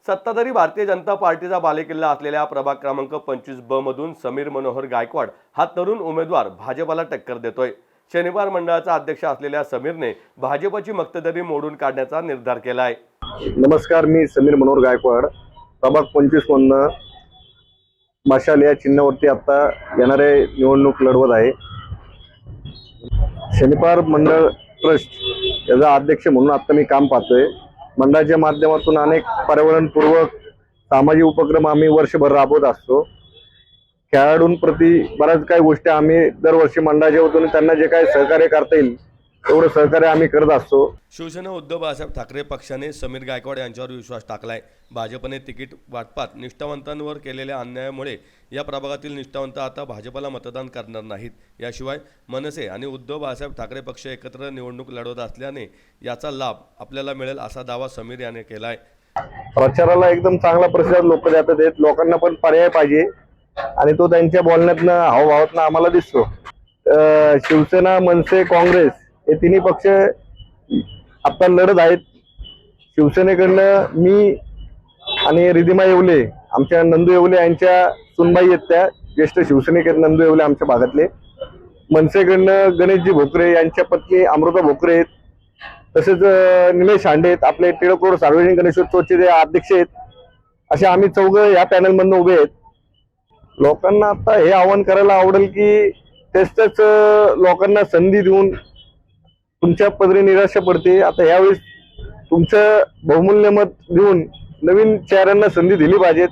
सत्ताधारी भारतीय जनता पार्टीचा बालेकिल्ला असलेल्या प्रभाग क्रमांक 25 ब मधून समीर मनोहर गायकवाड हा तरुण उमेदवार भाजपला टक्कर देतोय। शनिवार मंडळाचा अध्यक्ष असलेल्या समीरने भाजपची मक्तेदारी मोडून काढण्याचा निर्धार केला आहे। नमस्कार, मी समीर मनोहर गायकवाड प्रभाग 25 मधून मशाल या चिन्हावरती आता येणारे निवडणूक लढवत आहे। शनिवार मंडळ ट्रस्ट याचा अध्यक्ष म्हणून आता मी काम पाहतोय। मंडळाच्या माध्यमातून अनेक पर्यावरणपूर्वक सामाजिक उपक्रम आम्ही वर्षभर राबवत असतो। खेळाडूंप्रती बऱ्याच काही गोष्टी आम्ही दरवर्षी मंडळाच्या वतीने त्यांना जे काही सहकार्य करता येईल तेवढं सहकार्य आम्ही करत असतो। शिवसेना उद्धव बाळासाहेब ठाकरे पक्षाने समीर गायकवाड यांच्यावर विश्वास टाकलाय। भाजपने तिकीट वाटपात निष्ठावंतांवर केलेल्या अन्यायामुळे या प्रभागातील निष्ठावंत आता भाजपला मतदान करणार नाहीत। याशिवाय मनसे आणि उद्धव बाळासाहेब ठाकरे पक्ष एकत्र निवडणूक लढवत असल्याने याचा लाभ आपल्याला मिळेल असा दावा समीर याने केलाय। प्रचाराला एकदम चांगला प्रतिसाद लोक देतात आहेत। लोकांना पण पर्याय पाहिजे आणि तो त्यांच्या बोलण्यातनं हावभावातनं आम्हाला दिसतो। शिवसेना, मनसे, काँग्रेस हे तिन्ही पक्ष आता लढत आहेत। शिवसेनेकडनं मी आणि रिधिमा येवले, आमच्या नंदू येवले यांच्या सुनबाई आहेत, त्या ज्येष्ठ शिवसैनिक नंदू येवले आमच्या भागातले। मनसेकडनं गणेशजी भोकरे यांच्या पत्नी अमृता भोकरे आहेत, तसेच निलेश हांडे आहेत, आपले टिळक रोड सार्वजनिक गणेशोत्सवाचे जे अध्यक्ष आहेत। असे आम्ही चौघं या पॅनल मधून उभे आहेत। लोकांना आता हे आवाहन करायला आवडेल की तेच लोकांना संधी देऊन तुमच्या पदरी निराशा पडते। आता यावेळेस तुमचं बहुमूल्य मत देऊन नवीन चेहऱ्यांना संधी दिली पाहिजे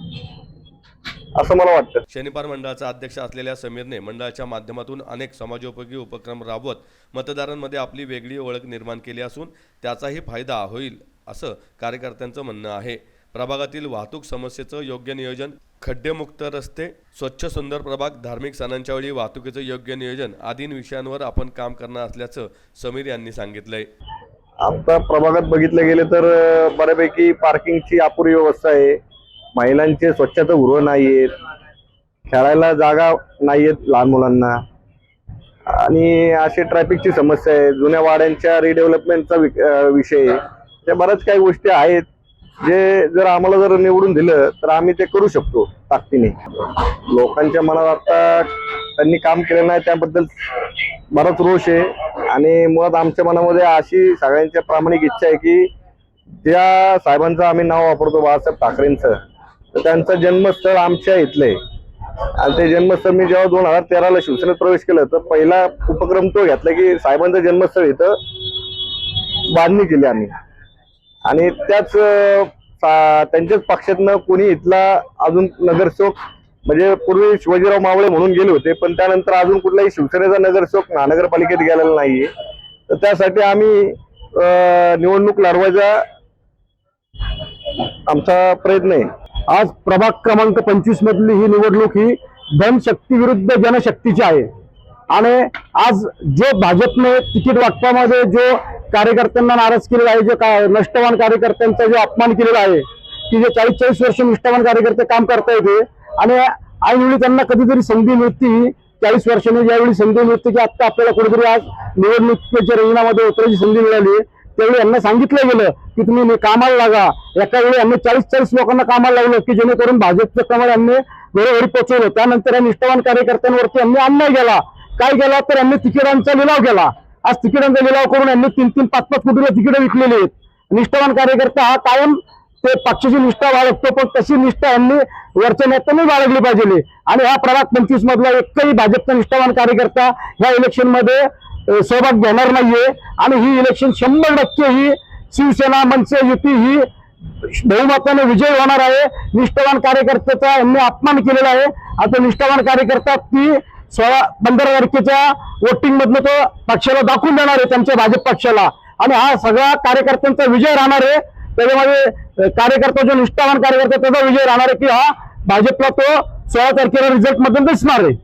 असं मला वाटतं। शनिवार मंडळाचा अध्यक्ष असलेल्या समीरने मंडळाच्या माध्यमातून अनेक समाजोपयोगी उपक्रम राबवत मतदारांमध्ये आपली वेगळी ओळख निर्माण केली असून त्याचाही फायदा होईल असं कार्यकर्त्यांचं म्हणणं आहे। प्रभागातील वाहतूक समस्येचं योग्य नियोजन, खड्डेमुक्त रस्ते, स्वच्छ सुंदर प्रभाग, धार्मिक सणांच्या वेळी वाहतुकीचं योग्य नियोजन आदी विषयांवर आपण काम करणार असल्याचं समीर यांनी सांगितलंय। आता प्रभागात बघितलं गेले तर बऱ्यापैकी पार्किंगची अपुरी व्यवस्था आहे, महिलांचे स्वच्छतागृह नाहीयेत, खेळायला जागा नाहीयेत लहान मुलांना, आणि अशी ट्रॅफिकची समस्या आहे, जुन्या वाड्यांच्या रिडेव्हलपमेंटचा विषय, त्या बऱ्याच काही गोष्टी आहेत जे जर आम्हाला जर निवडून दिलं तर आम्ही ते करू शकतो ताकदीने। लोकांच्या मनात आता त्यांनी काम केलं नाही त्याबद्दल बराच रोष आहे आणि मुळात आमच्या मनामध्ये अशी सगळ्यांच्या प्रामाणिक इच्छा आहे की ज्या साहेबांचं आम्ही नाव वापरतो बाळासाहेब ठाकरेंचं, तर त्यांचं जन्मस्थळ आमच्या इथलं आहे आणि ते जन्मस्थळ मी जेव्हा 2013ला शिवसेनेत प्रवेश केला तर पहिला उपक्रम तो घेतला की साहेबांचं जन्मस्थळ इथं बांधणी केली आम्ही, आणि त्यांच्याच पक्षातनं कोणी इथला अजून नगरसेवक, म्हणजे पूर्वी शिवाजीराव मावळे म्हणून गेले होते पण त्यानंतर अजून कुठलाही शिवसेनेचा नगरसेवक महानगरपालिकेत गेलेला नाहीये। तर त्यासाठी आम्ही निवडणूक लढवायचा आमचा प्रयत्न आहे। आज प्रभाग क्रमांक 25 मधली ही निवडणूक ही धनशक्ती विरुद्ध जनशक्तीची आहे आणि आज जो भाजपने तिकीट वाटपामध्ये जो कार्यकर्त्यांना नाराज केलेला आहे, जो निष्ठावान कार्यकर्त्यांचा जो अपमान केलेला आहे की जे 40-40 वर्ष निष्ठावान कार्यकर्ते काम करता येते आणि ऐनवेळी त्यांना कधीतरी संधी मिळते, 40 वर्षांनी ज्यावेळी संधी मिळते की आता आपल्याला कुठेतरी आज निवडणुकीच्या रिंगणामध्ये उतरायची संधी मिळाली, त्यावेळी यांना सांगितलं गेलं की तुम्ही कामाला लागा। एका वेळी यांनी 40-40 लोकांना कामाला लावलं की जेणेकरून भाजपचं कमळ यांनी घरोघरी पोहोचवलं। त्यानंतर या निष्ठावान कार्यकर्त्यांवरती यांनी अन्याय केला। काय केला तर यांनी तिकिटांचा लिलाव केला। आज तिकिटांचा लिलाव करून यांनी 3-3, 5-5 कोटीला तिकीटं विकलेली आहेत। निष्ठावान कार्यकर्ता हा कायम ते पक्षाची निष्ठा बाळगतो, पण तशी निष्ठा यांनी वरच्या नेत्यांनी बाळगली पाहिजे आणि हा प्रभाग 25 मधला एकही भाजपचा निष्ठावान कार्यकर्ता ह्या इलेक्शन मध्ये सहभाग घेणार नाहीये आणि ही इलेक्शन 100% ही शिवसेना मनसे युती ही बहुमताने विजय होणार आहे। निष्ठावान कार्यकर्त्याचा यांनी अपमान केलेला आहे। आता निष्ठावान कार्यकर्ता ती 16-15 तारखेच्या वोटिंग मधनं तो पक्षाला दाखवून देणार आहे, त्यांच्या भाजप पक्षाला, आणि हा सगळा कार्यकर्त्यांचा विजय राहणार आहे। त्याच्यामध्ये कार्यकर्ता जो निष्ठावान कार्यकर्ता त्याचा विजय राहणार आहे की हा भाजपला तो 16 तारखेला रिझल्ट मध्ये दिसणार आहे।